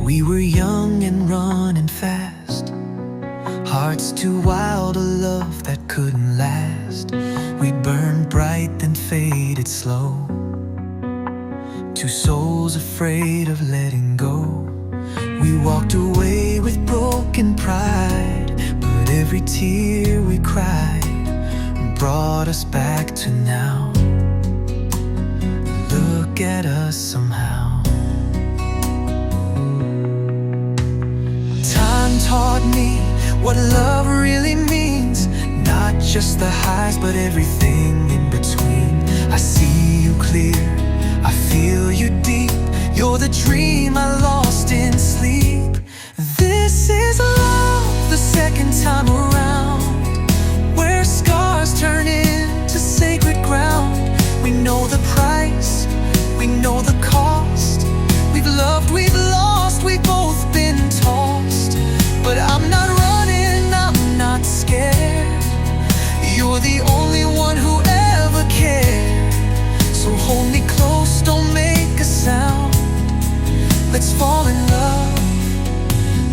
We were young and running fast, hearts too wild, a love that couldn't last. We burned bright then faded slow, two souls afraid of letting go. We walked away with broken pride, but every tear we cried brought us back to now. Look at us somehow. Time taught me what love really means, not just the highs but everything in between. I see you clear, I feel you deep. You're the dream I lost in sleep. This is love the second time around, where scars turn into sacred ground. We know the price, we know the cost. We've loved, we've lost, we've both been tossed. But I'm not running, I'm not scared. You're the only one who ever cared. So hold me close, don't make a sound. Let's fall in love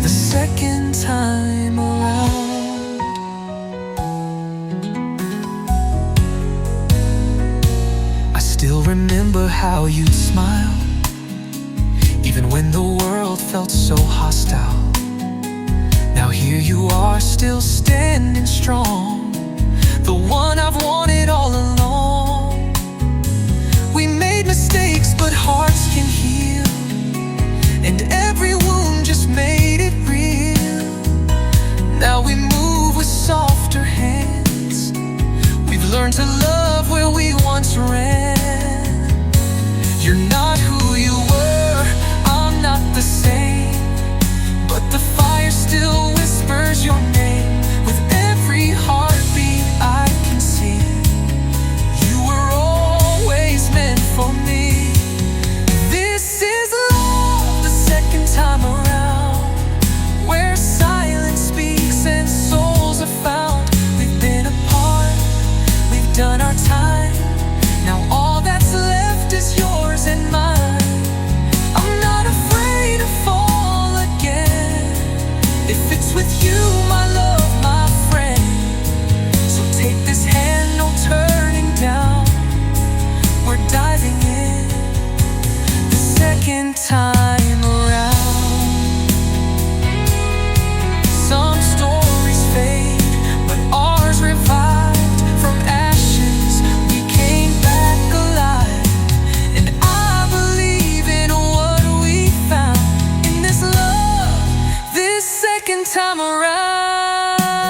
the second time around. I still remember how you'd smile, even when the world felt so hostile. Now here you are, still standing strong, the one I've wanted all along. We made mistakes, but hearts can heal, and every wound just made it real. Now we move with softer hands. We've learned to love where we once ran. You're not who you were, I'm not the same, but the fire still whispers your name. With every heartbeat I can see you were always meant for me. This is love the second time around, where silence speaks and souls are found. We've been apart, we've done our time. Now all that's left is yours and mine. I'm not afraid to fall again, if it's with you, my love, my friend. So take this hand, no turning down. We're diving in the second time around. Some stories fade, but ours revived. From ashes we came back alive, and I believe in what we found in this love this second time around.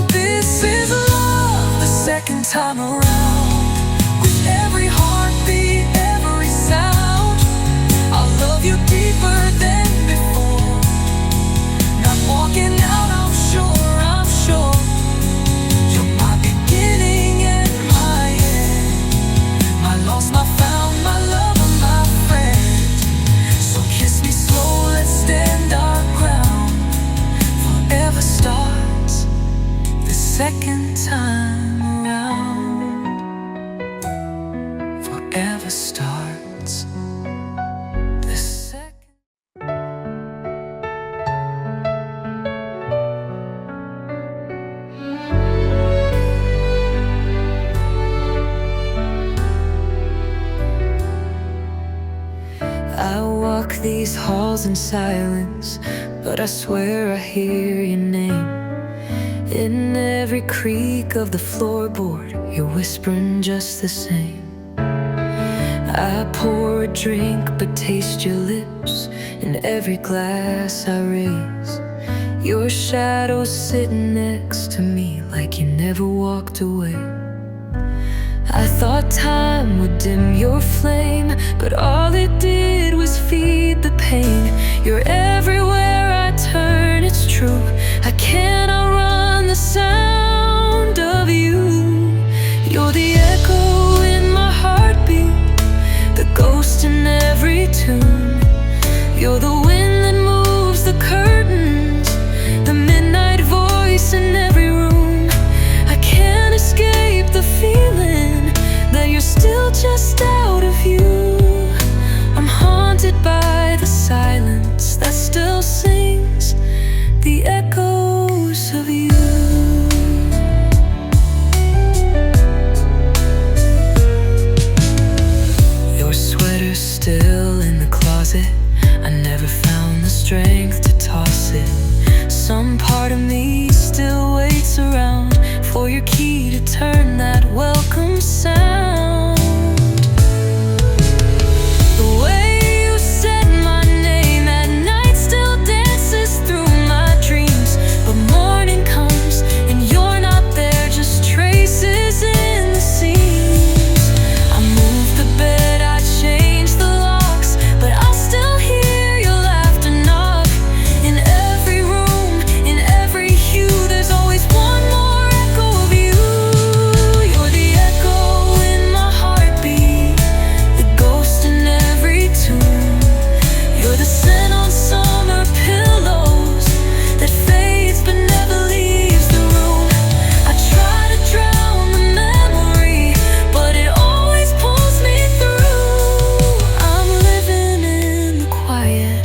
This is love the second time around, with every heartbeat, every sound. I'll love you deeper than before. Not walking out, I'm sure. You're my beginning and my end, my lost, my found, my lover, my friend. So kiss me slow, let's stand our ground. Forever starts the second time around. Forever starts the second. I walk these halls in silence, but I swear I hear your name. In every creak of the floorboard, you're whispering just the same. I pour a drink but taste your lips in every glass I raise. Your shadow's sitting next to me like you never walked away. I thought time would dim your flame, but all it did was feed the pain. You're everywhere I turn, it's true. I can't outrun the sound of you. You're the echo in my heartbeat, the ghost in every tune. You're the wind that moves the curtains, the midnight voice in every room. I can't escape the feeling that you're still just out of you. I'm haunted by the silence that's I never found the strength to toss it. Some part of me still waits around for your key to turn that welcome sound. The way you said my name at night still dances through my dreams. But morning comes and you're not there, just traces in the seams. I moved the bed, I changed the locks, but I'll still hear your laughter knock. In every room, in every hue, there's always one more echo of you. You're the echo in my heartbeat, the ghost in every tune. You're the scent on summer pillows that fades but never leaves the room. I try to drown the memory, but it always pulls me through. I'm living in the quiet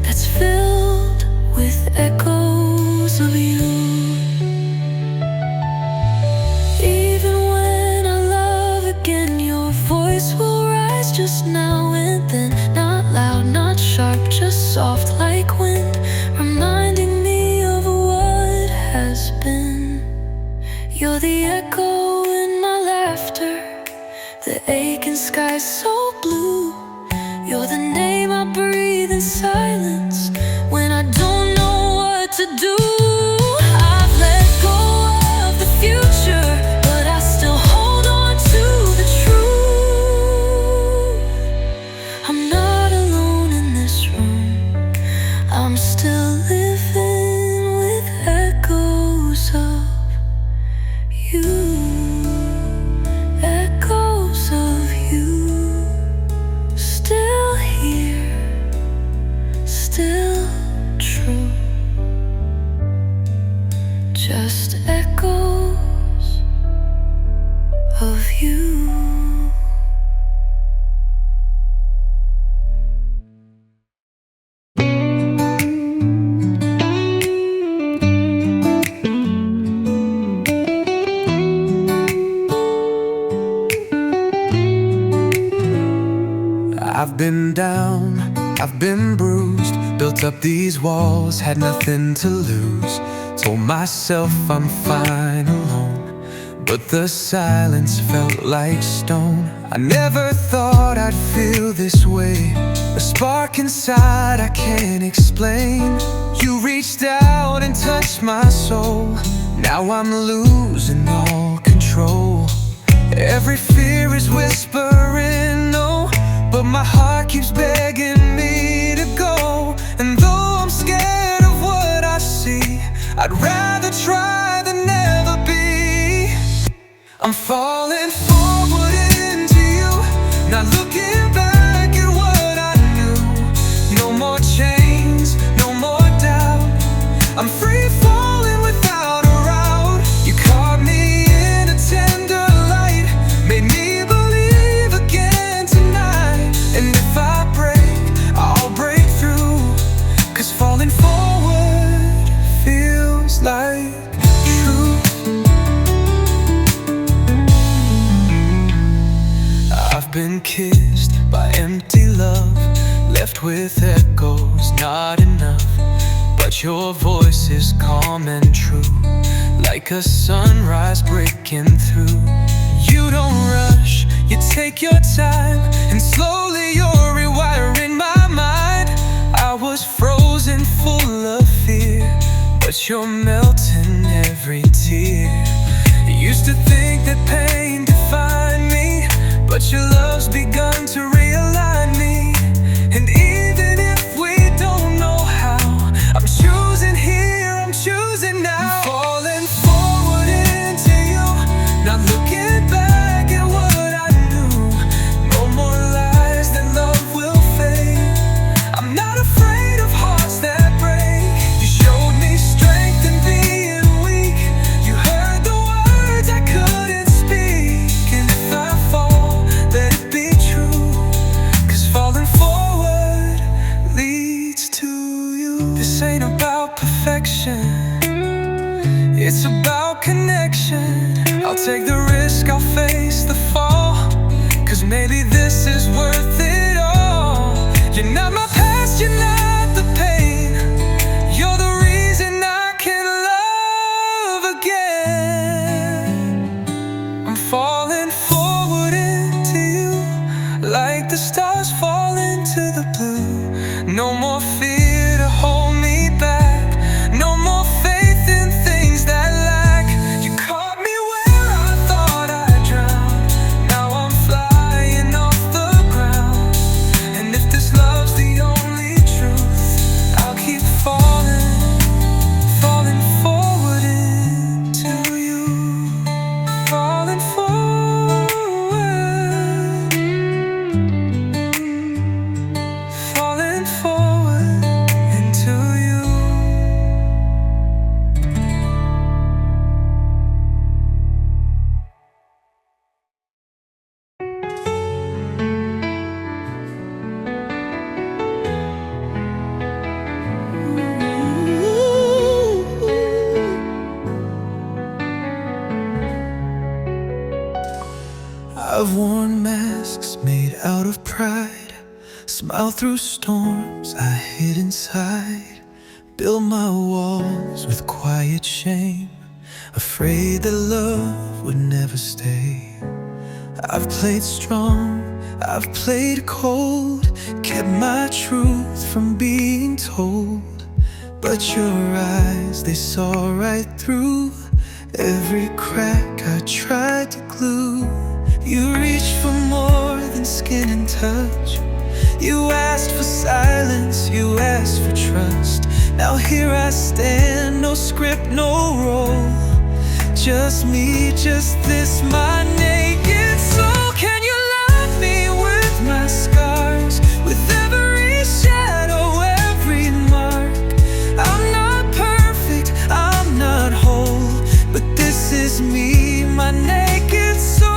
that's filled with echoes of you. Even when I love again, your voice will rise just now and then. Not loud, not sharp, just soft like wind, reminding me of what has been. You're the echo in my laughter, the aching sky so blue. You're the name I breathe in silence when I don't know what to do. I've let go of the future, but I still hold on to the truth. I'm not alone in this room, I'm still living with echoes of you. Echoes of you, still here, still true. Just echoes of you. I've been down, I've been bruised, built up these walls, had nothing to lose. Told myself I'm fine alone, but the silence felt like stone. I never thought I'd feel this way, a spark inside I can't explain. You reached out and touched my soul, now I'm losing all control. Every fear is whispering no, but my heart keeps begging me to go. And though I'm scared of what I see, I'd rather try than never be. I'm falling forward into you, not looking back at what I knew. No more chains, no more doubt, I'm free falling without a route. You caught me in a tender light, made me believe again tonight. And if I break, I'll break through, 'cause falling forward feels like truth. I've been kissed by empty love, left with echoes, not enough. But your voice is calm and true, like a sunrise breaking through. You don't rush, you take your time, and slowly you're rewiring my mind. I was frozen, full of fear, but you're melting every tear. You used to think that pain defined me, but your love's begun to realign me. And even if we don't know how, I'm choosing here, I'm choosing now. I'm falling forward into you, not looking back at what I knew. No more lies that love will fade, I'm not afraid of hearts that break. You showed me strength in being weak, you heard the words I couldn't speak. And if I fall, let it be true, 'cause falling forward leads to you. This ain't about perfection, it's about connection. I'll take the risk, I'll face the fall, 'cause maybe this is worth it all. You're not my past you're not the pain. You're the reason I can love again. I'm falling forward into you, like the stars fall into the blue. No more fear to hold me back, no more faith in things that lack. You caught me where I thought I'd drown. Now I'm flying off the ground. And if this love's the only truth, I'll keep falling, falling forward into you. Falling forward, falling forward into you. I've worn masks made out of pride, smiled through storms I hid inside, built my walls with quiet shame, afraid that love would never stay. I've played strong, I've played cold, kept my truth from being told. But your eyes, they saw right through every crack I tried to glue. You reached for more than skin and touch. You asked for silence, you asked for trust. Now here I stand, no script, no role. Just me, just this, my naked soul. Can you love me with my scars, with every shadow, every mark? I'm not perfect, I'm not whole, but this is me, my naked soul.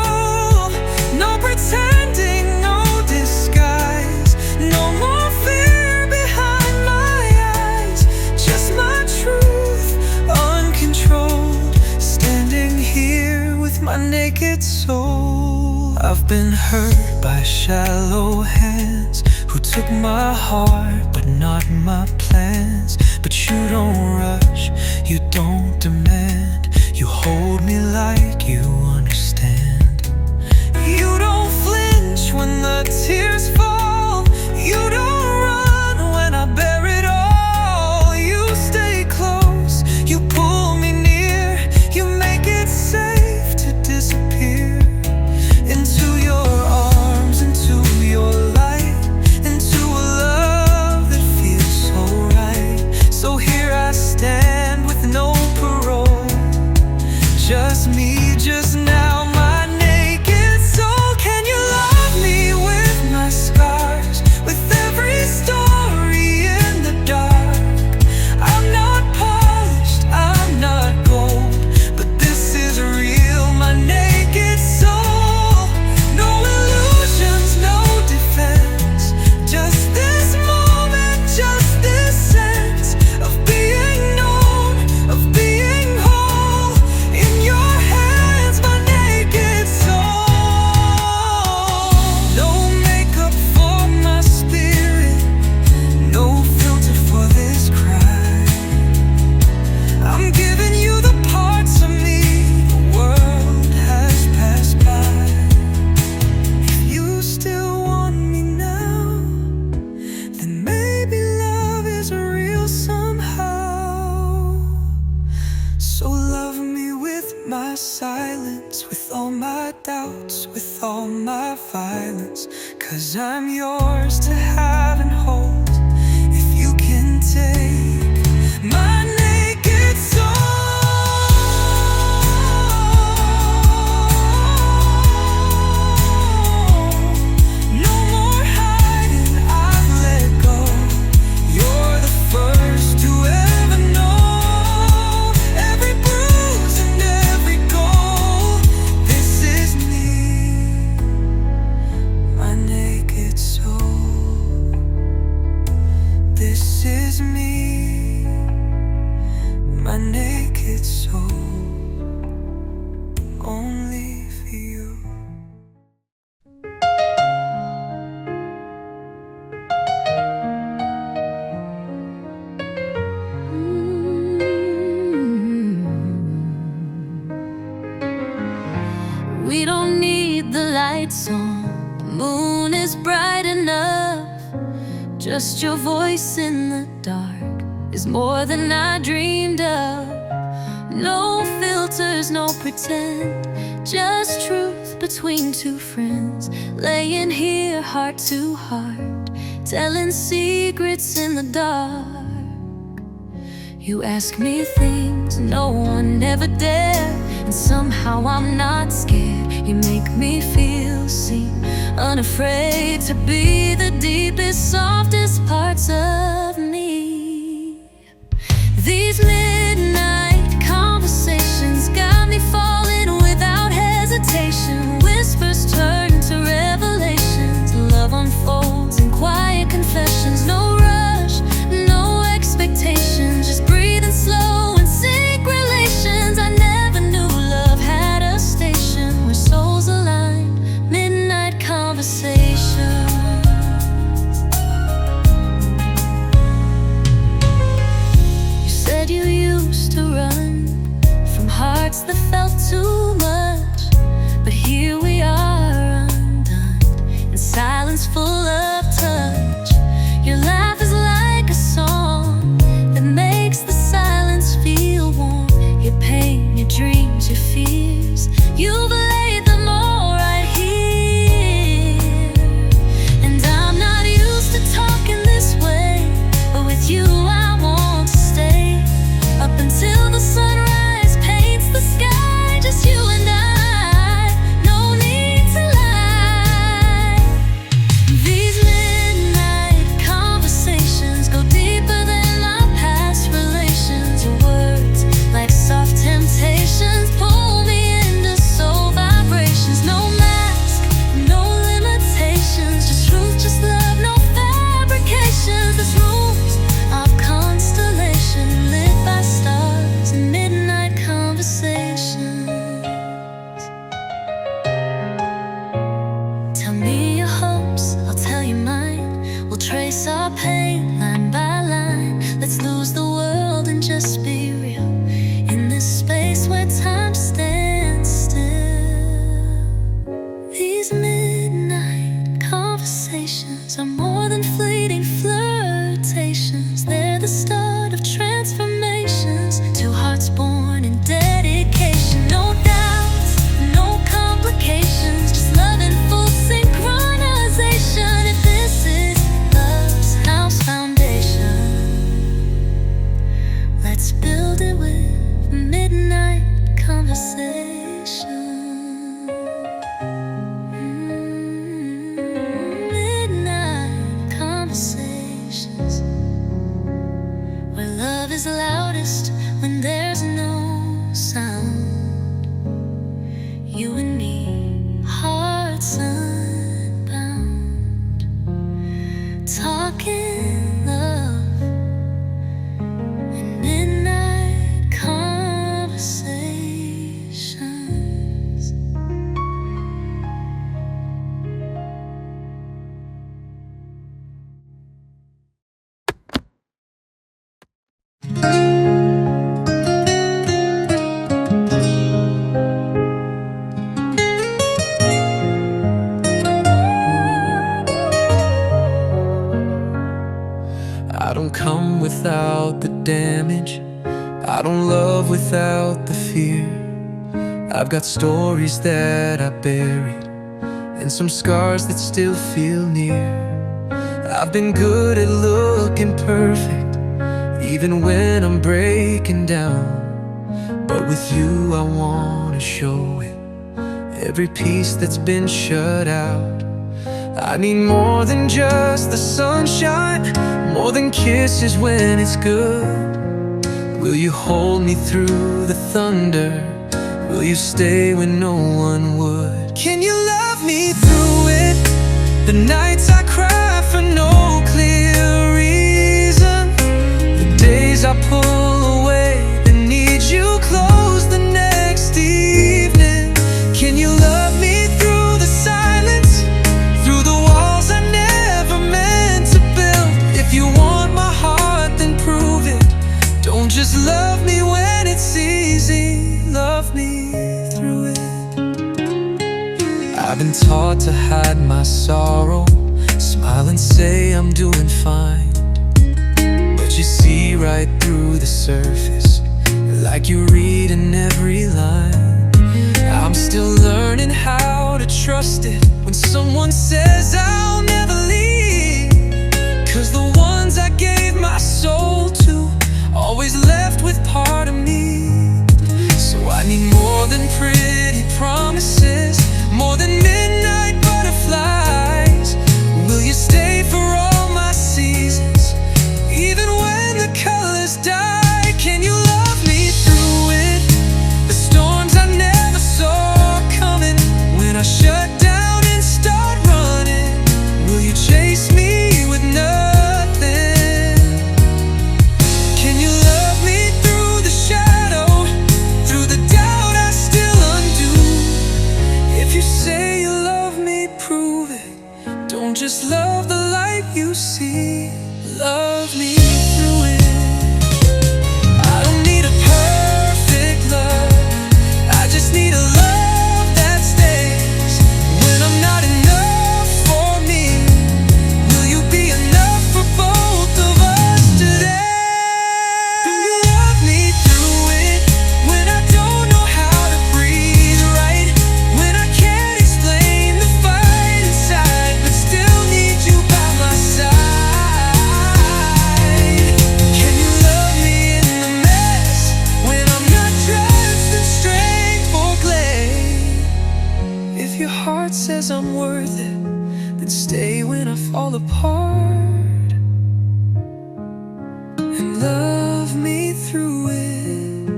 No pretending, no disguise, no more fear behind my eyes. Just my truth, uncontrolled, standing here with my naked soul. I've been hurt by shallow hands who took my heart but not my plans. But you don't rush, you don't demand, you hold me like you understand. You don't flinch when the tears fall, you don't run when I bear it all. You stay close, you pull me near, you make it safe to disappear into your arms, into your light, into a love that feels so right. So here I stand with no parole, just me, just now, my naked soul. Can you love me with my scars, with every story in the dark? I'm not polished, I'm not gold, but this is real, my naked soul. No illusions, no defense, just this moment, just this sense of being known, of being whole. In your hands, my naked soul. No makeup for my spirit, no filter for this cry. I'm giving you the parts of me the world has passed by. If you still want me now, then maybe love is real somehow. So love me with my silence, with all my doubts, with all my violence. 'Cause I'm yours to have and hold, if you can take my naked soul. No more hiding, I've let go. You're the first to ever know every bruise and every goal. This is me, my naked soul. This is me, my naked soul. Only for you. Just your voice in the dark is more than I dreamed of. No filters, no pretend, just truth between two friends, laying here heart to heart, telling secrets in the dark. You ask me things no one ever dared, and somehow I'm not scared. You make me feel seen, unafraid to be the deepest, softest parts of me. These midnight conversations got me falling without hesitation. Whispers turn to revelations, love unfolds in quiet confessions. No rush, no expectations, just breathing slow and sync relations. I never knew love had a station where souls align. Midnight conversations. You said you used to run from hearts that felt too much, but here we are undone in silence full of touch. Your laugh is like a song that makes the silence feel warm. Your pain, your dreams, your fears, you've laid them all right here. And I'm not used to talking this way, but with you I want to stay up until the sunrise paints the sky. Just you and I, no need to lie. These midnight conversations go deeper than our past relations. Your words, like soft temptations, pull me into soul vibrations. No mask, no limitations, just truth, just love, no fabrications. This room's our constellation, lit by stars and midnight conversations. Tell me your hopes, I'll tell you mine. We'll trace our pain line by line. Let's lose the world and just be real in this space where time stands still. These midnight conversations are more than fleeting flirtations. They're the start of transformations, two hearts born in dedication. No doubts, no complications, just love in full synchronization. If this is love's house foundation, let's build it with midnight conversation. Midnight conversations, where love is loudest when there's no sound. You and me, hearts unbound, talking love in midnight conversations. I don't come without the damage, I don't love without the fear. I've got stories that I buried, and some scars that still feel near. I've been good at looking perfect, even when I'm breaking down. But with you I wanna show it, every piece that's been shut out. I need more than just the sunshine, more than kisses when it's good. Will you hold me through the thunder? Will you stay when no one would? Can you love me through it? The nights I cry for no clear reason, the days I pull away and need you close the next evening. Can you love me through the silence, through the walls I never meant to build? If you want my heart, then prove it. Don't just love me when it's easy, love me through it. I've been taught to hide my sorrow, smile smile and say I'm doing fine, but you see right through the surface, like you're reading every line. I'm still learning how to trust it when someone says I'll never leave, 'cause the ones I gave my soul to always left with part of me. So I need more than pretty promises, more than midnight butterflies. Will you stay for all my seasons, even when the colors die? Can you love me through it? The storms I never saw coming, when I shut down and start running. Will you chase me with nothing? Can you love me through the shadow, through the doubt I still undo? If you say you love me, prove it. Don't just love the light you see, love me through it. I don't need a perfect love, I just need a love that stays when I'm not enough for me. Will you be enough for both of us today? Do you love me through it, when I don't know how to breathe right, when I can't explain the fight inside, but still need you by my side? Can you love me in the mess, when I'm not dressed in strength or clay? If your heart says I'm worth it, then stay when I fall apart, and love me through it.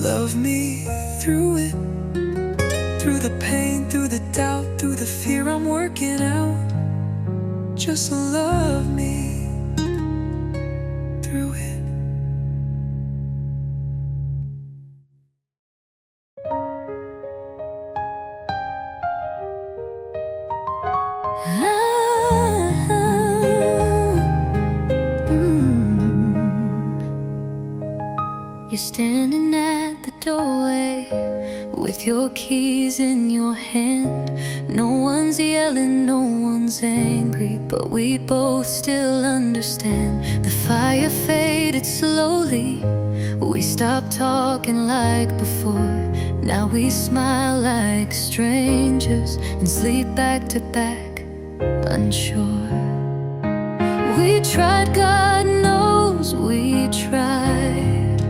Love me through it, through the pain, through the doubt, through the fear I'm working out. Just love me through it. You're standing at the doorway with your keys in your hand. No one's yelling, no one's angry, but we both still understand. The fire faded slowly, we stopped talking like before. Now we smile like strangers and sleep back to back, unsure. We tried, God knows we tried,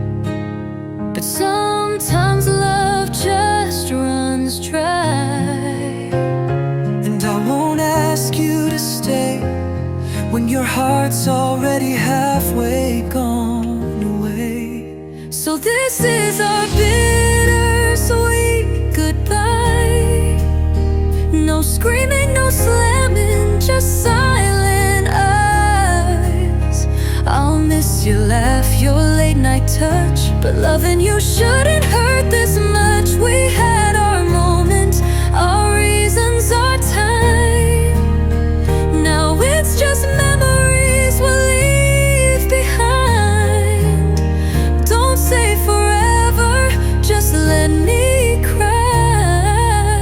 but sometimes love just runs dry. And I won't ask you to stay when your heart's already halfway gone away. So this is our bittersweet goodbye. No screaming, no slamming, just silent eyes. I'll miss your laugh, your late night touch, but loving you shouldn't hurt this much. We had our moments, our reasons, our time. Now it's just memories we'll leave behind. Don't say forever, just let me cry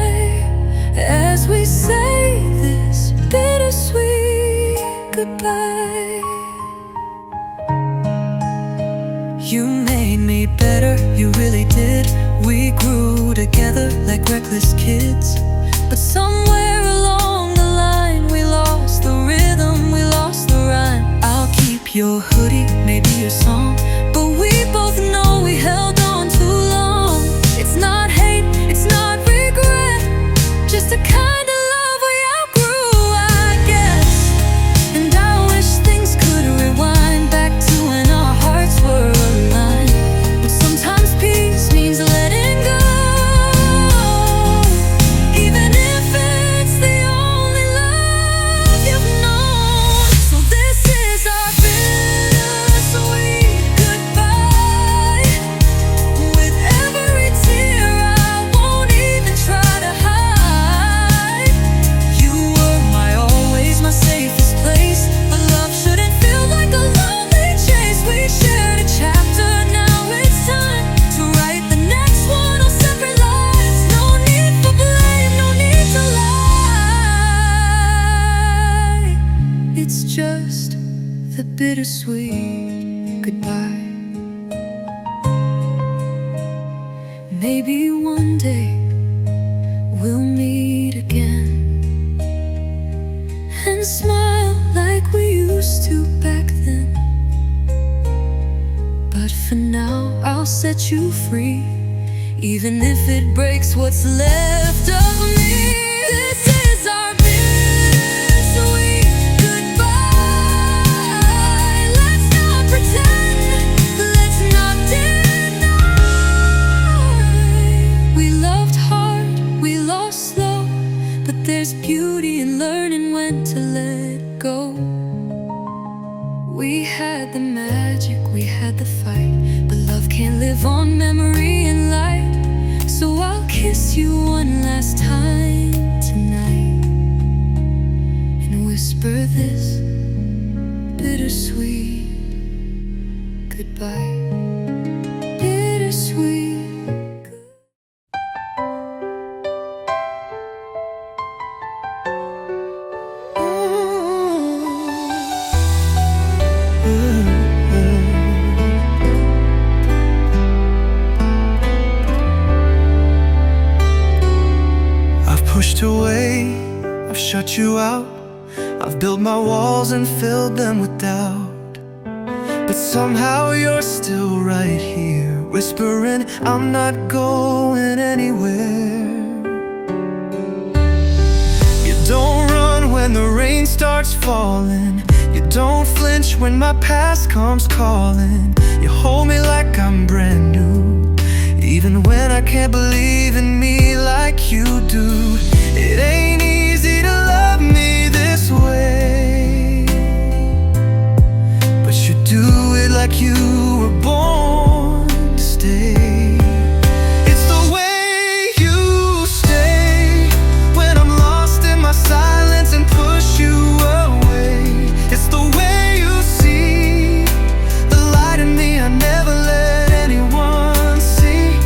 as we say this bittersweet goodbye. You made me better, you really did. We grew together like reckless kids, but somewhere along the line we lost the rhythm, we lost the rhyme. I'll keep your hoodie, maybe your song, but we both know we held on too long. It's not hate, it's not regret, just a kind of love we outgrew, I guess. And I wish things could rewind back to when our hearts were aligned. But sometimes peace means letting go, even if it's the only love you've known. So this is our bittersweet goodbye. the bittersweet goodbye. Maybe one day we'll meet again and smile like we used to back then. But for now I'll set you free, even if it breaks what's left of me. This is our bittersweet goodbye. Let's not pretend, let's not deny. We loved hard, we lost slow, but there's beauty in learning when to let go. We had the magic, we had the fight, but love can't live on memory and light. So I'll kiss you one last time tonight and whisper this bittersweet goodbye. Bittersweet. Pushed away, I've shut you out. I've built my walls and filled them with doubt. But somehow you're still right here, whispering, I'm not going anywhere. You don't run when the rain starts falling. You don't flinch when my past comes calling. You hold me like I'm brand new, even when I can't believe in me like you do. It ain't easy to love me this way, but you do it like you were born to stay. It's the way you stay when I'm lost in my silence and push you away. It's the way you see the light in me I never let anyone see.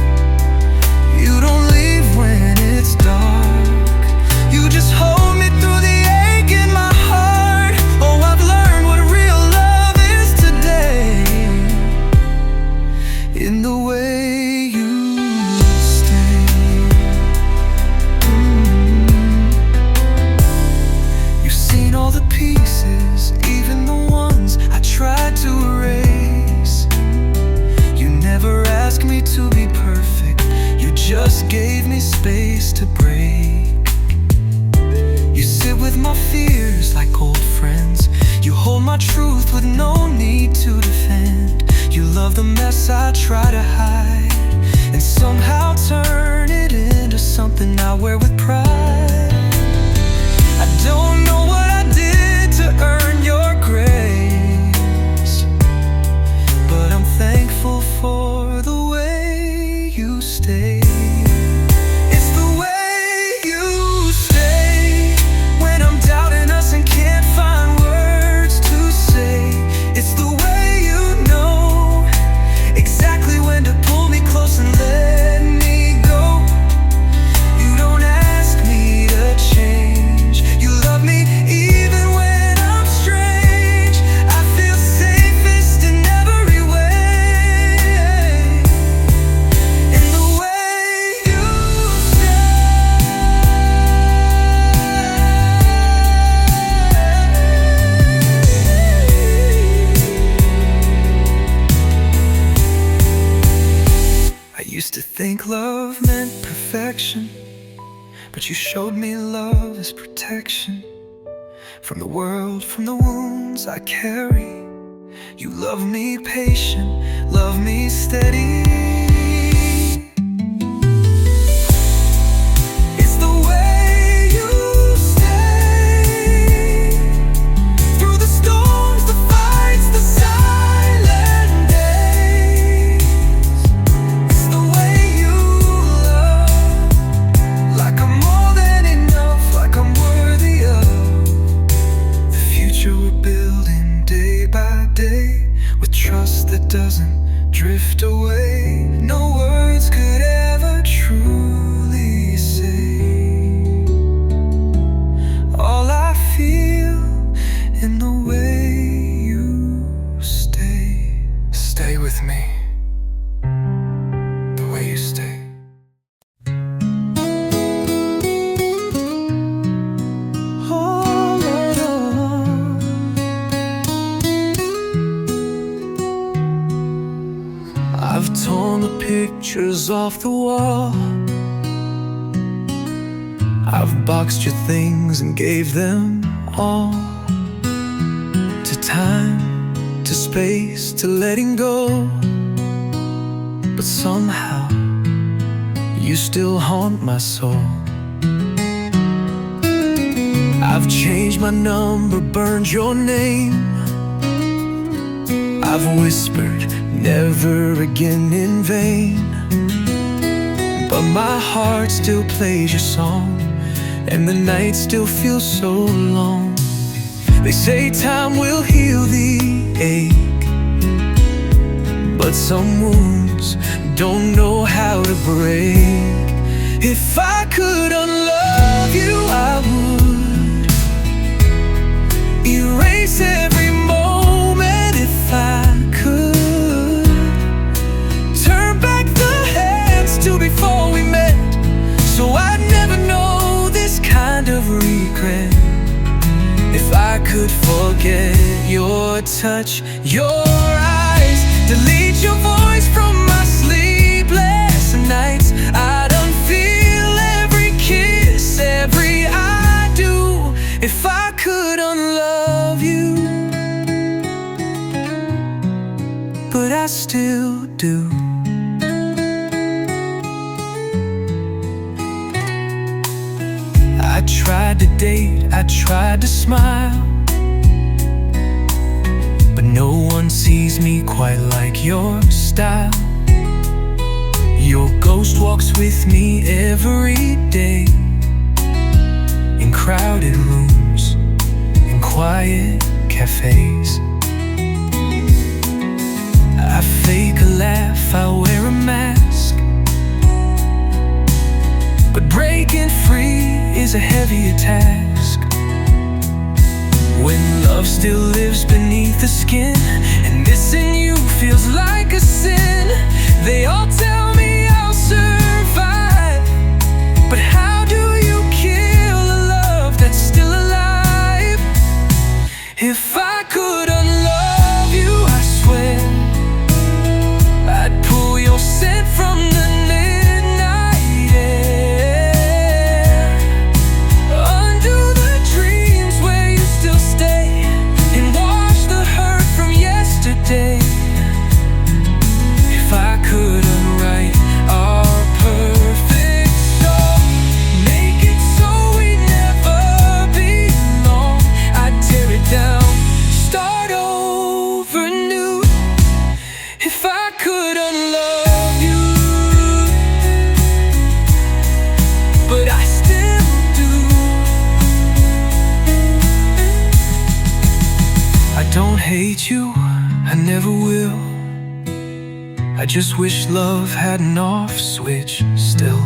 You don't leave when it's dark, you just hold me through the ache in my heart. Oh, I've learned what real love is today, in the way you stay. You've seen all the pieces, even the ones I tried to erase. You never asked me to be perfect, you just gave me space to break. You sit with my fears like old friends. You hold my truth with no need to defend. You love the mess I try to hide, and somehow turn it into something I wear with pride. I don't know what I did to earn your grace, but I'm thankful for the way you stay. It's the way you stay when I'm doubting us and can't find words to say. It's the way you know exactly when to pull me close and let me go. You don't ask me to change, you love me even when I'm strange. I feel safest in every way, in the way you I used to think love meant perfection, but you showed me love is protection from the world, from the wounds I carry. You love me patient, love me steady. It's the way you stay through the storms, the fights, the silent days. It's the way you love, like I'm more than enough, like I'm worthy of the future we're building day by day, with trust that doesn't drift away. No words could ever truly say all I feel in the way you with me the way you stay. I've torn the pictures off the wall. I've boxed your things and gave them all to time, to space, to letting go. But somehow you still haunt my soul. I've changed my number, burned your name. I've whispered never again in vain. But my heart still plays your song, and the night still feels so long. They say time will heal the ache, but some wounds don't know how to break. If I could unlove you, I would erase every moment. If I could turn back the hands to before we met, so I'd never know this kind of regret. If I could forget your touch, your eyes, delete your voice from my sleepless nights, I'd unfeel every kiss, every I do. If I could unlove you, but I still do. I tried to date, I tried to smile, but no one sees me quite like your style. Your ghost walks with me every day, in crowded rooms, in quiet cafes. I fake a laugh, I wear a mask, but breaking free is a heavier task. When love still lives beneath the skin, and missing you feels like a sin. They all tell me I'll survive, but how do you kill a love that's still alive? If I could unlove you, I swear I'd pull your scent from the midnight air, undo the dreams where you still stay, and wash the hurt from yesterday. If I could unwrite our perfect song, make it so we'd never be alone, I'd tear it down, start over new. If I could unlove you, but I still do. I don't hate you, I never will. I just wish love had an off switch still.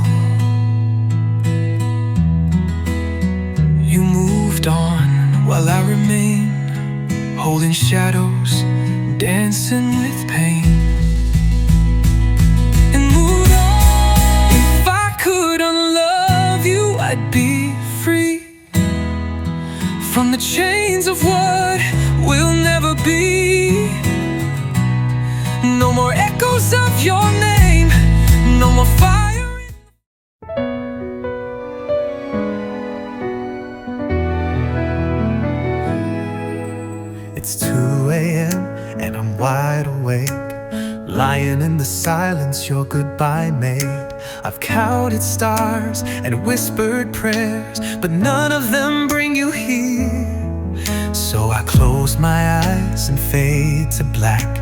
You moved on while I remain, holding shadows, dancing with pain. And moved on. If I could unlove you, I'd be free from the chains of what will never be. No more echoes of your name, no more fire. It's 2 a.m. and I'm wide awake, lying in the silence your goodbye made. I've counted stars and whispered prayers, but none of them bring you here. So I close my eyes and fade to black,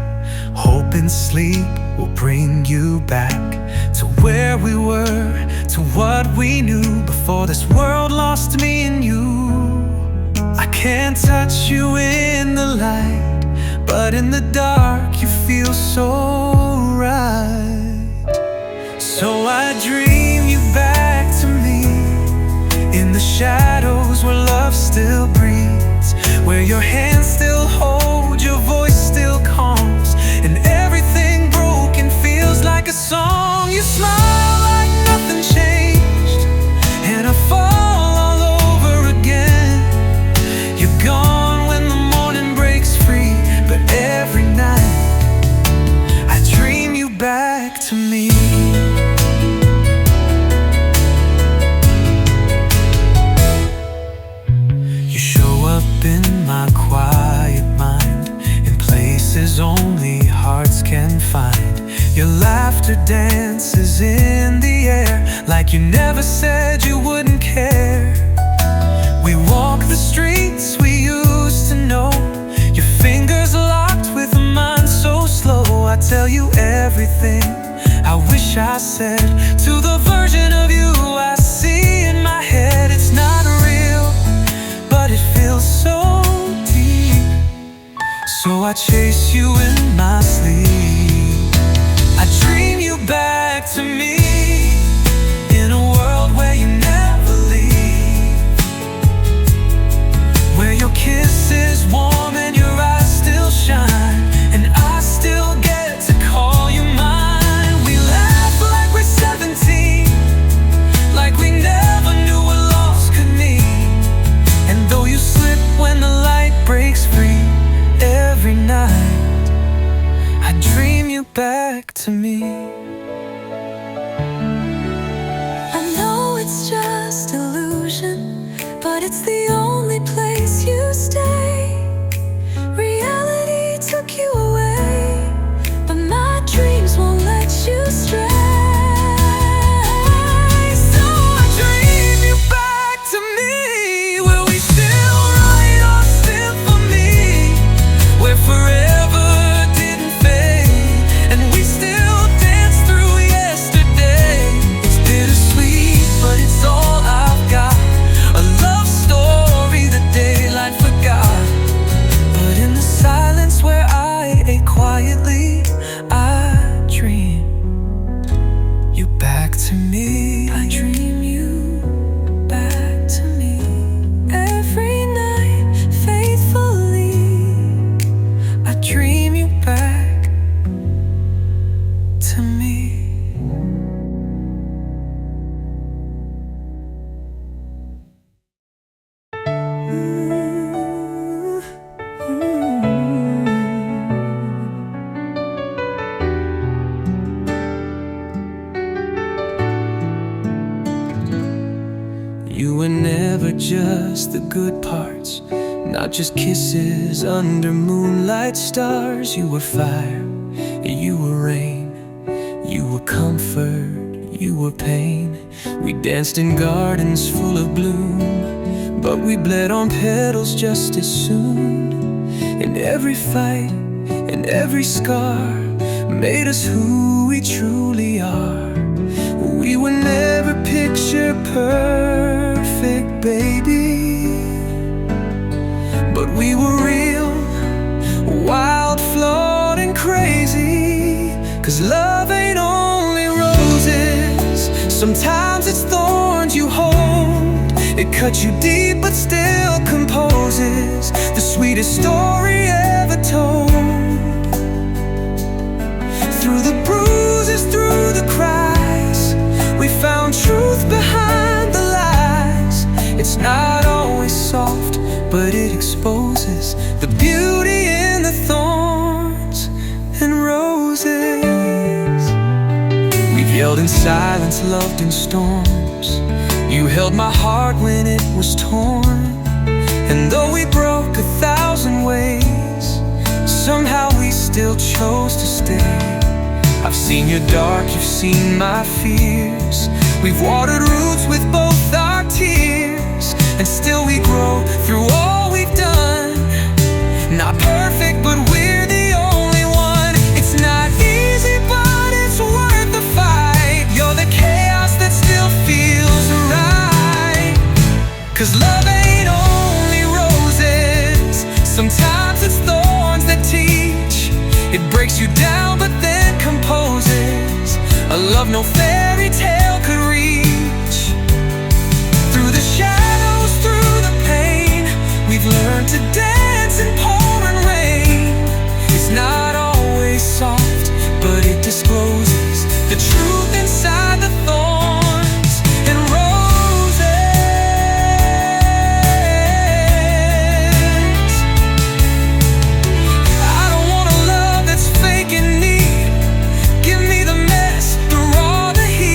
hoping sleep will bring you back to where we were, to what we knew before this world lost me and you. I can't touch you in the light, but in the dark you feel so right. So I dream you back to me, in the shadows where love still breathes, where your hands still hold, your voice still calms, and everything places only hearts can find. Your laughter dances in the air like you never said you wouldn't care. We walk the streets we used to know, your fingers locked with mine so slow. I tell you everything I wish I said to the version of you I see in my head. It's not real, but it feels so deep. So I chase you in my sleep. I dream you back to me, in a world where you never leave, where your kiss is warm and your eyes still shine, and I still get to call you mine. We laugh like we're 17, like we never knew what loss could mean. And though you slip when the light breaks free, every night I dream you back to me. I know it's just illusion, but it's the only place you stay. Reality took you away, but my dreams won't let you stray. So I dream you back to me, where we still write our symphony, where forever didn't fade, and we still dance through yesterday. It's bittersweet, but it's all I've got, a love story the daylight forgot. But in the silence where I ate quietly, I dream you back to me. I dream you back to me every night, faithfully. I dream you back to me. You were never just the good parts, not just kisses under moonlight stars. You were fire, you were rain, you were comfort, you were pain. We danced in gardens full of bloom, but we bled on petals just as soon. And every fight and every scar made us who we truly are. We were never picture perfect, baby, but we were real, wild, flawed, and crazy. 'Cause love ain't only roses, sometimes it's thorns you hold. It cuts you deep but still composes the sweetest story ever told. Through the bruises, through the cries, we found truth behind the lies. It's not always soft, but it exposes the beauty in the thorns and roses. We've yelled in silence, loved in storms. You held my heart when it was torn. And though we broke 1,000 ways, somehow we still chose to stay. I've seen your dark, you've seen my fears. We've watered roots with both our tears, and still we grow through all we've done. Not perfect, but we're the only one. It's not easy, but it's worth the fight. You're the chaos that still feels right. 'Cause love ain't only roses, sometimes it's thorns that teach. It breaks you down but then composes a love no fairy tale could reach. Through the shadows, through the pain, we've learned to dance in pouring rain. It's not always soft, but it discloses the truth inside the thorns and roses. I don't want a love that's fake and neat. Give me the mess, the raw, the heat.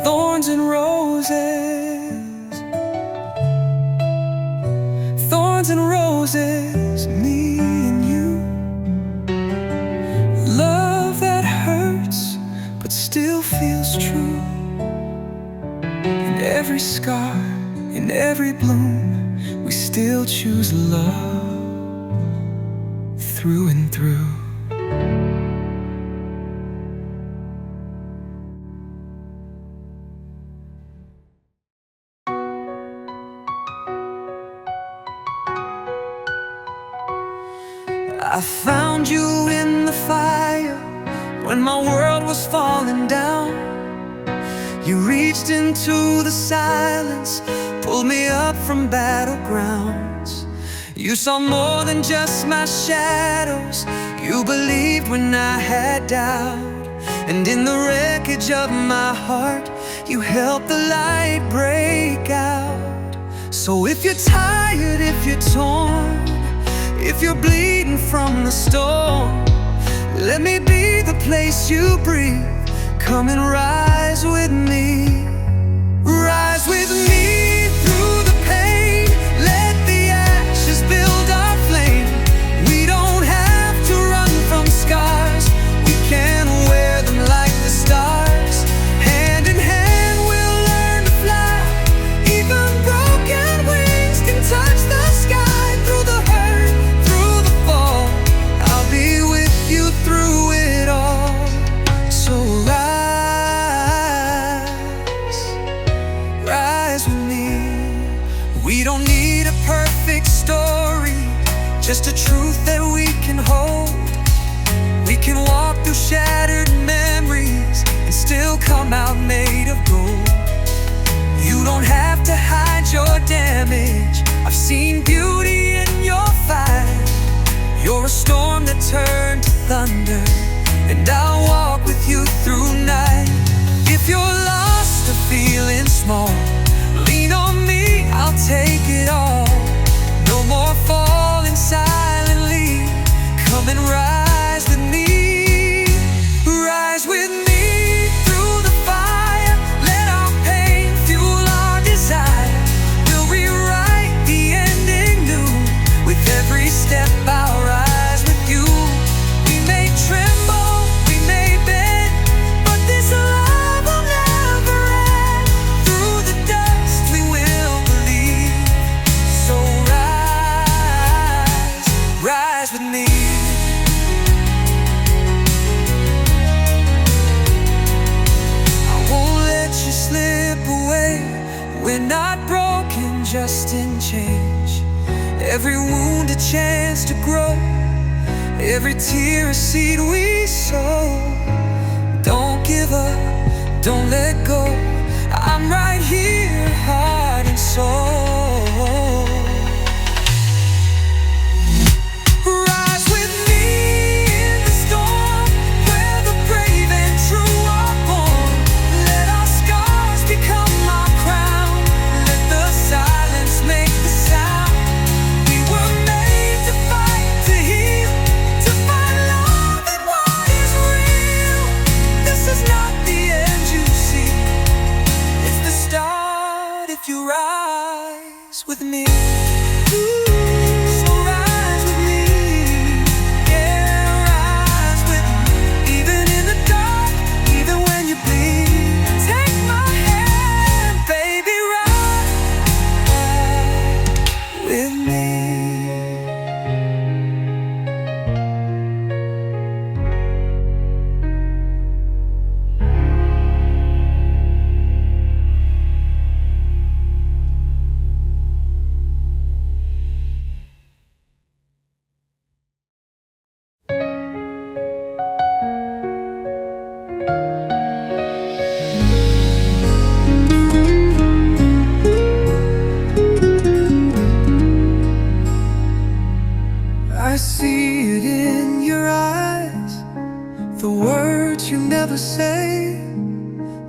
thorns and roses, thorns and roses, me and you. Love that hurts but still feels true. In every scar, in every bloom, we still choose love through and through. I found you in the fire when my world was falling down. You reached into the silence, pulled me up from battlegrounds. You saw more than just my shadows. You believed when I had doubt. And in the wreckage of my heart, you helped the light break out. So if you're tired, if you're torn, if you're bleeding from the storm, let me be the place you breathe. Come and rise with me. Rise with me through the pain. Let the ashes build our flame. We don't have to run from scars. We can wear them like the stars. Hand in hand we'll learn to fly. Even broken wings can touch the sky. Through the hurt, through the fall, I'll be with you through it all. So rise with me. We don't need a perfect story, just a truth that we can hold. We can walk through shattered memories and still come out made of gold. You don't have to hide your damage. I've seen beauty in your fire. You're a storm that turned to thunder, and I'll walk with you through night. If you're lost or feeling small, lean on me, I'll take it all. No more falling silently. Come and rise with me. Rise with me through the fire. Let our pain fuel our desire. We'll rewrite the ending new. With every step I'll rise with you. We may tremble, we may bend, but this love will never end. Through the dust we will believe. So rise with me. I won't let you slip away. We're not broken, just in change. Every wound a chance to grow. Every tear a seed we sow. Don't give up, don't let go. I'm right here, heart and soul. Rise with me in the storm, where the brave and true are born. Let our scars become our crown. Let the silence make the sound. We were made to fight, to heal, to find love and what is real. This is not the end you see, it's the start if you rise with me. So rise with me, yeah, rise with me. Even in the dark, even when you bleed, take my hand, baby, ride with me. I see it in your eyes, the words you never say,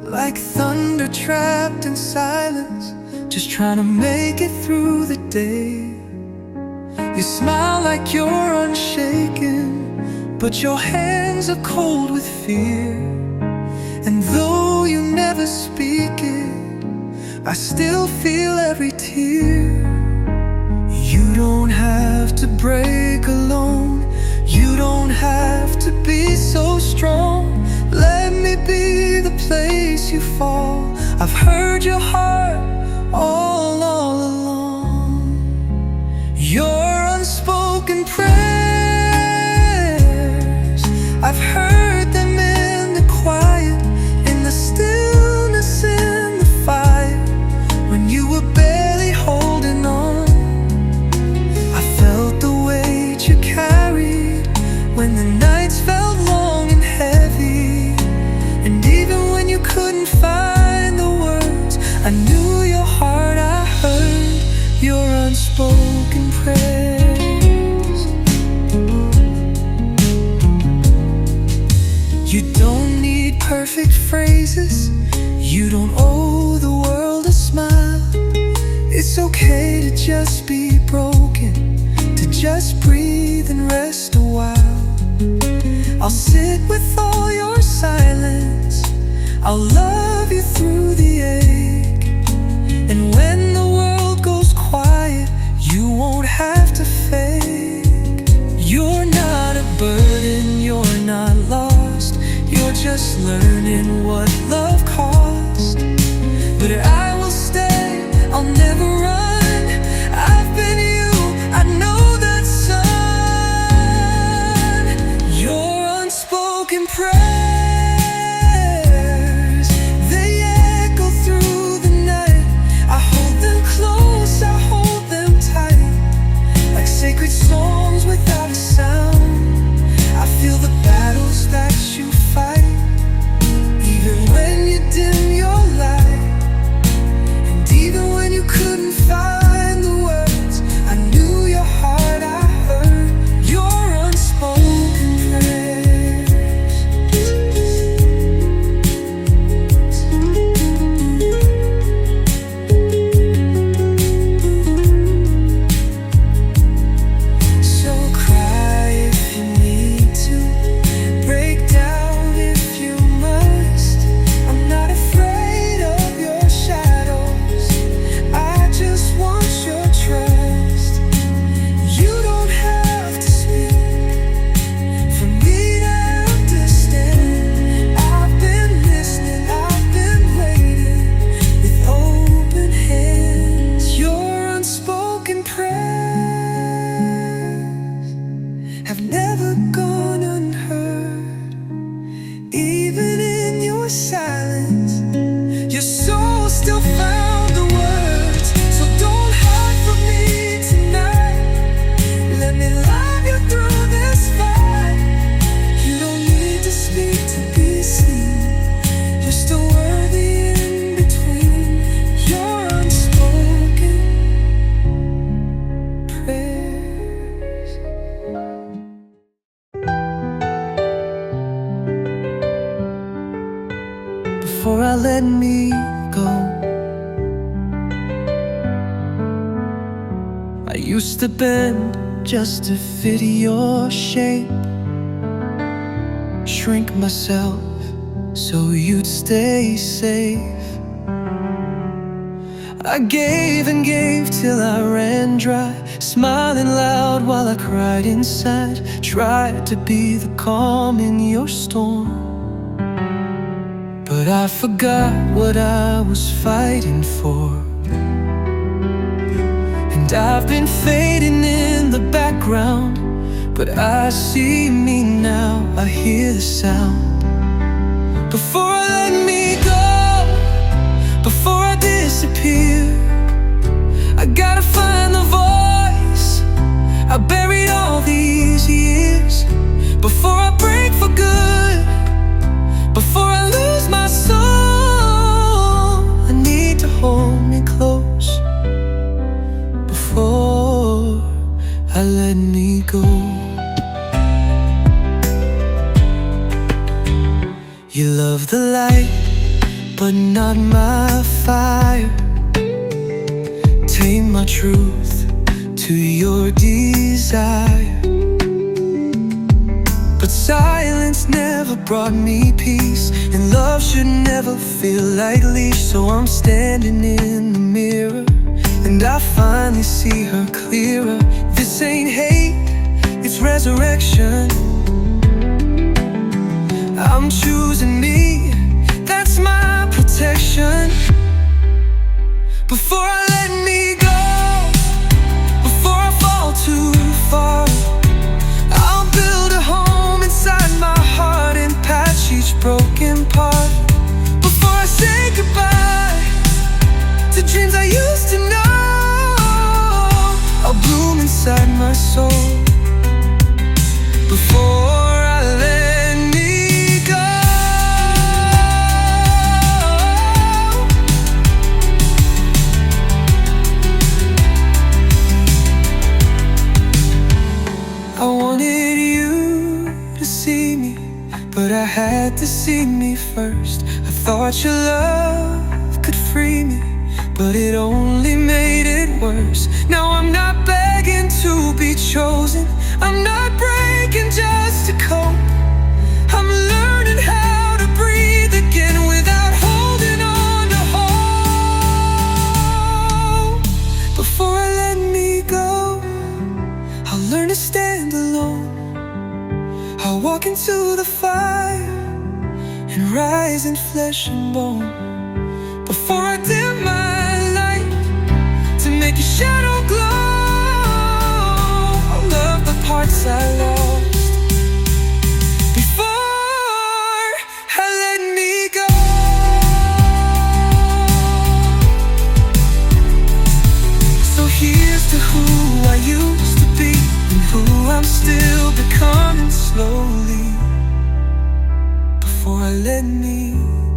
like thunder trapped in silence, just trying to make it through the day. You smile like you're unshaken, but your hands are cold with fear. And though you never speak it, I still feel every tear. You don't have to break alone, you don't have to be so strong. Let me be the place you fall. I've heard your heart all along. Your unspoken prayers, I've heard them in the quiet, in the stillness, in the fire. When you were barely holding on, I felt the weight you carried. When the nights felt long and heavy, and even when you couldn't find the words, I knew your heart, I heard your unspoken prayers. You don't need perfect phrases, you don't owe the world a smile. It's okay to just be broken, to just breathe and rest a while. I'll sit with all your silence, I'll love you through the ache. And when the world goes quiet, you won't have to fake. You're not a burden, you're not lost, you're just learning what love costs. But I will stay, I'll never run. I've been you, I know that sun. Your unspoken prayers, they echo through the night. I hold them close, I hold them tight, like sacred songs without a sound. I feel the battles that you fight, even when you dim your light. And even when you couldn't find the words, I knew your heart, I heard your unspoken prayers. So cry if you need to, break down if you must. I'm not afraid of your shadows, I just want your trust. You don't have to speak for me to understand. I've been listening, I've been waiting with open hands. Your unspoken prayers have never gone unheard. Even in your silence, your soul still found the words. So don't hide from me tonight, let me love you through this fight. You don't need to speak to be seen, you're still worthy in between. Your unspoken prayers. Before I let me go, I used to bend just to fit your shape, shrink myself so you'd stay safe. I gave and gave till I ran dry, smiling loud while I cried inside. Tried to be the calm in your storm, but I forgot what I was fighting for. And I've been fading in the background, but I see me now, I hear the sound. Before I let me go, before I disappear, I gotta find the voice I buried all these years. Before I break for good, before I lose my soul, I need to hold me close before I let me go. You love the light, but not my fire. Tame my truth to your desire. But but silence never brought me peace. And love should never feel like leash. So I'm standing in the mirror, and I finally see her clearer. This ain't hate, it's resurrection. I'm choosing me, that's my protection. Before I let me go, before I fall too far, I'll build a home inside my heart and patch each broken part. Before I say goodbye to dreams I used to know, I'll bloom inside my soul. Before I let me go. I wanted you to see me, but I had to see me first. I thought your love could free me, but it only made it worse. Now I'm not begging to be chosen, I'm not breaking just to cope. I'm learning how to breathe again without holding on to hope. Before I let me go, I'll learn to stand alone. I'll walk into the fire and rise in flesh and bone. Before I dim my light to make your shadow glow, I'll love the parts I lost before I let me go. So here's to who I used to be and who I'm still becoming slowly. Before I let me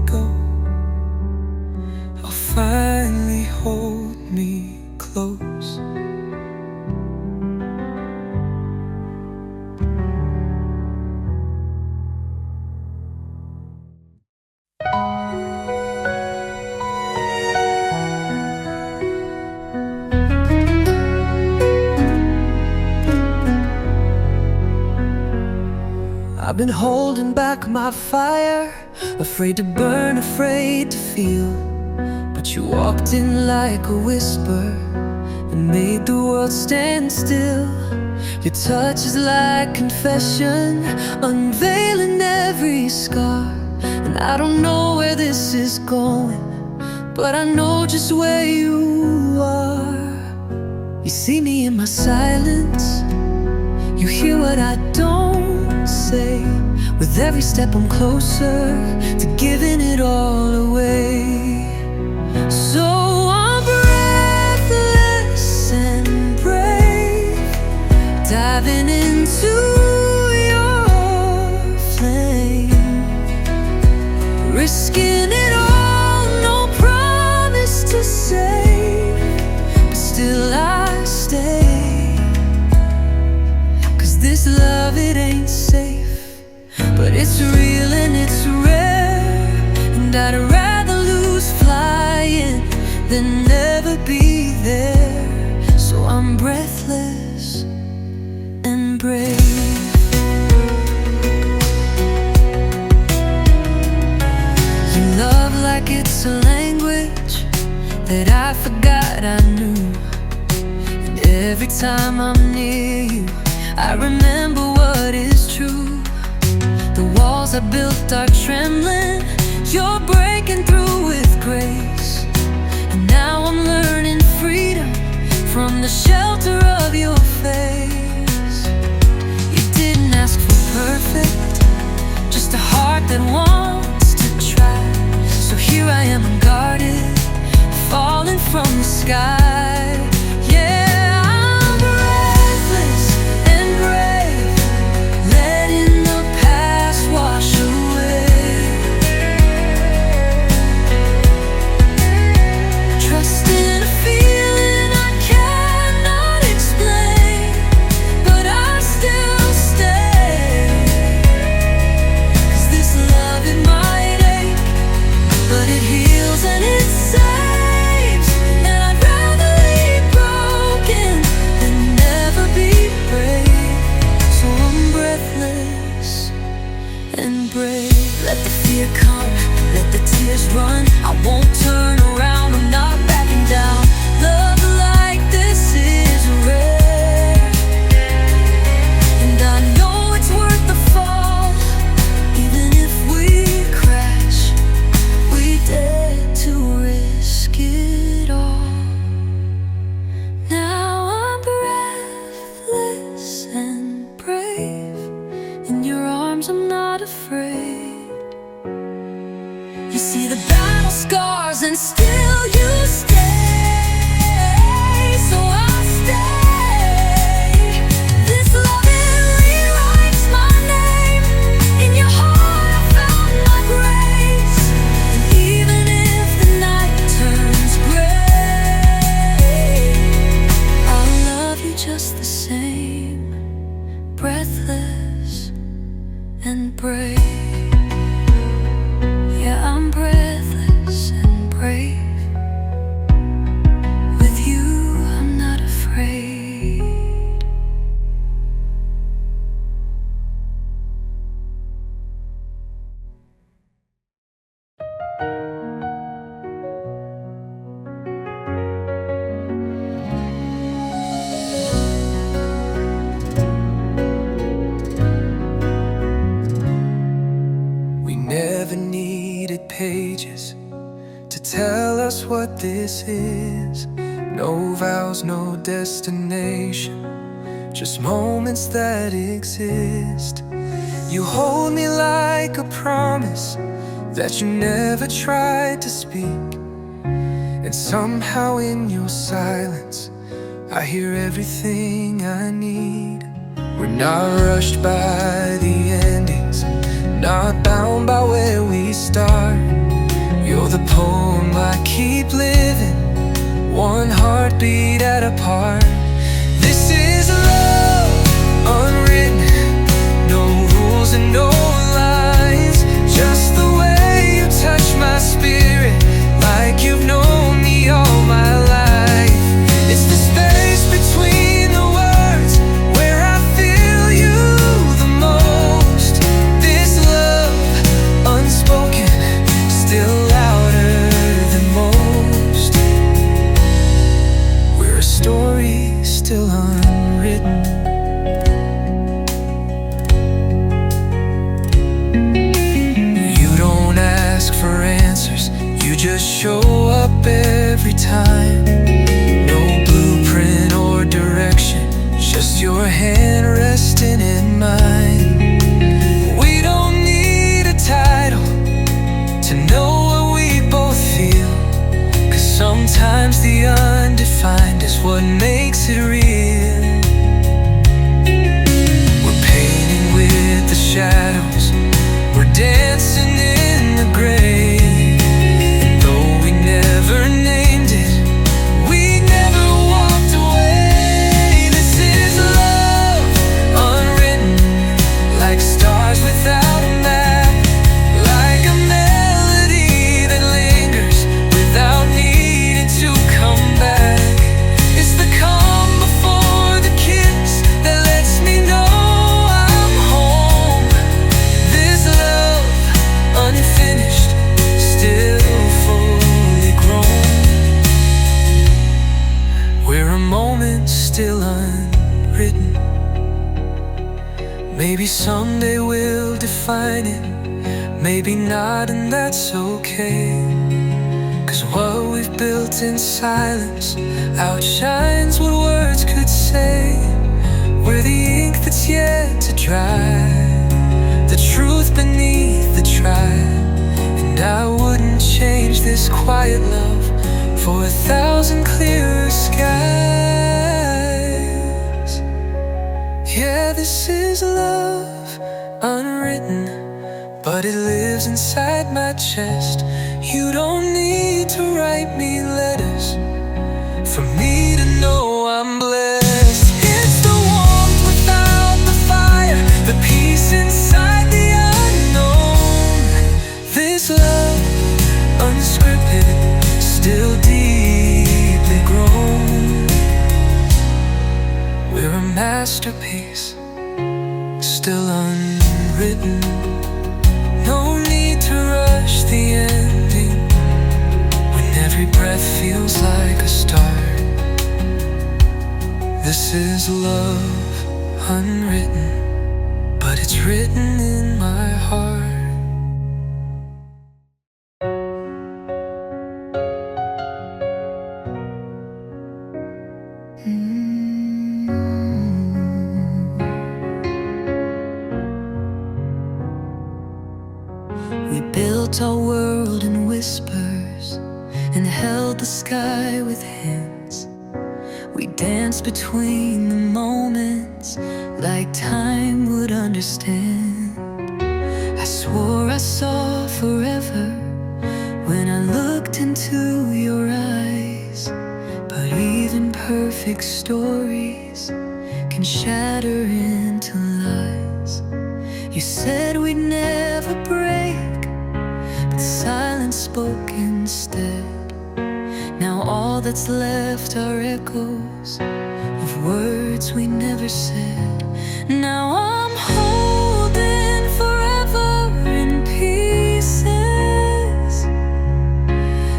go, I'll finally hold me close. I've been holding back my fire, afraid to burn, afraid to feel. But you walked in like a whisper and made the world stand still. Your touch is like confession, unveiling every scar. And I don't know where this is going, but I know just where you are. You see me in my silence, you hear what I don't say. With every step I'm closer to giving it all away. So I'm breathless and brave, diving into your flame, risking it all, no promise to save, but still I stay. 'Cause this love, it ain't safe, but it's real and it's rare. And I'd rather lose flying than never be there. So I'm breathless and brave. You love like it's a language that I forgot I knew. And every time I'm near you, I remember what is true. The walls I built are trembling, you're breaking through with grace. And now I'm learning freedom from the shelter of your face. You didn't ask for perfect, just a heart that wants to try. So here I am unguarded, falling from the sky. Yeah, I'm breathless and brave, letting the past wash away, trusting a feeling I cannot explain, but I still stay. 'Cause this love, it might ache, but it heals and it saves. And I'd rather and still you stay. So I'll stay. This love, it rewrites my name. In your heart I found my grace. And even if the night turns gray, I'll love you just the same, breathless and brave. Yeah, I'm breathless and brave. With you, I'm not afraid. We never needed pages to tell us what this is. No vows, no destination, just moments that exist. You hold me like a promise that you never tried to speak. And somehow in your silence I hear everything I need. We're not rushed by the endings, not bound by where we start. You're the poem I keep living, one heartbeat at a part. This is love, unwritten, no rules and no lines. Just the way you touch my spirit, like you've known me all my life. It's the space between the words where I feel you the most. This love, unspoken, still louder than most. We're a story still unwritten. You don't ask for answers, you just show up every time. No blueprint or direction, just your hand resting in mine. We don't need a title to know what we both feel, 'cause sometimes the undefined is what makes it real. We're painting with the shadows, we're dancing in the gray. And though we never named it, we never walked away. This is love, unwritten, like stars without a map, like a melody that lingers without needing to come back. It's the calm before the kiss that lets me know I'm home. This love, unfinished, still fully grown. We're a moment still unwritten. Maybe someday we'll define it, maybe not, and that's okay. 'Cause what we've built in silence outshines what words could say. We're the ink that's yet to dry, the truth beneath the trial. And I wouldn't change this quiet love for 1,000 clearer skies. Yeah, this is love, unwritten, but it lives inside my chest. You don't need to write me letters for me to know I'm blessed. It's the warmth without the fire, the peace inside the unknown. This love, unscripted, still deeply grown. We're a masterpiece, still unwritten. No need to rush the ending, when every breath feels like a start. This is love, unwritten, but it's written in my heart. We built our world in whispers, and held the sky with hands. We danced between the moments like time would understand. I swore I saw forever when I looked into your eyes. But even perfect stories can shatter into lies. You said we'd never break, but silence spoke instead. Now all that's left are echoes of words we never said. Now I'm holding forever in pieces,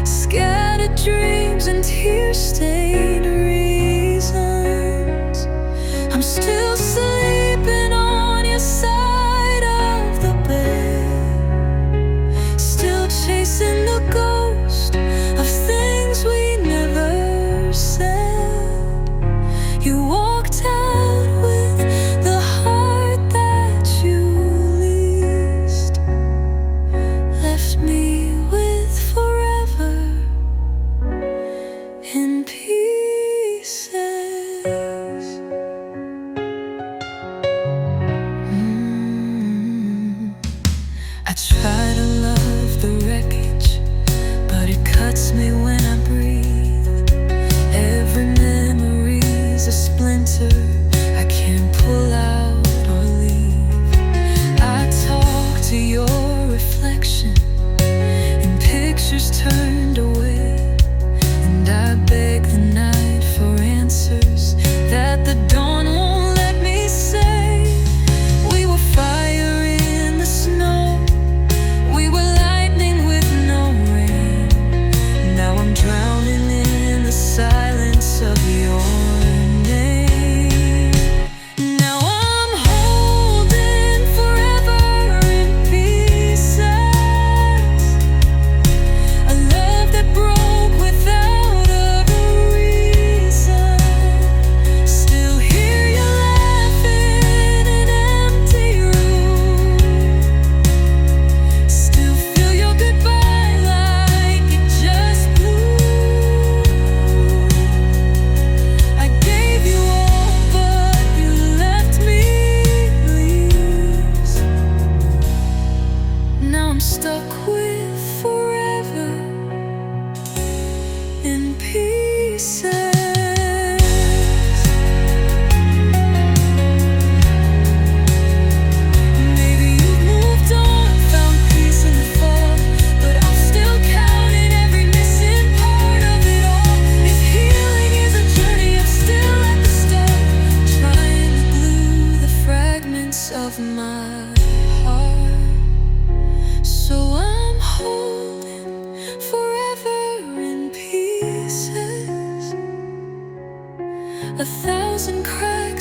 scattered dreams and tear-stained reasons. I'm still sleeping on your side of the bed, still chasing the ghost of things we never said. You walked out with the heart that you leased, left me with forever in pieces. I try to love the wreckage, but it cuts me when I breathe. Every memory's a splinter I can't pull out or leave. I talk to your reflection in pictures turned away, and I beg the night for answers that the dawn won't let me say. We were fire in the snow, we were lightning with no rain. Now I'm drowning in the silence of your name. Now I'm holding forever in pieces, a love that broke without a reason. Still hear you laughing in an empty room, still feel your goodbye like it just blew. I gave you all, but you left me leaves. Now I'm stuck with forever in pieces. Maybe you've moved on, found peace in the fall, but I'm still counting every missing part of it all. If healing is a journey, I'm still at the start, trying to glue the fragments of my heart. So I'm holding forever in pieces, 1,000 cries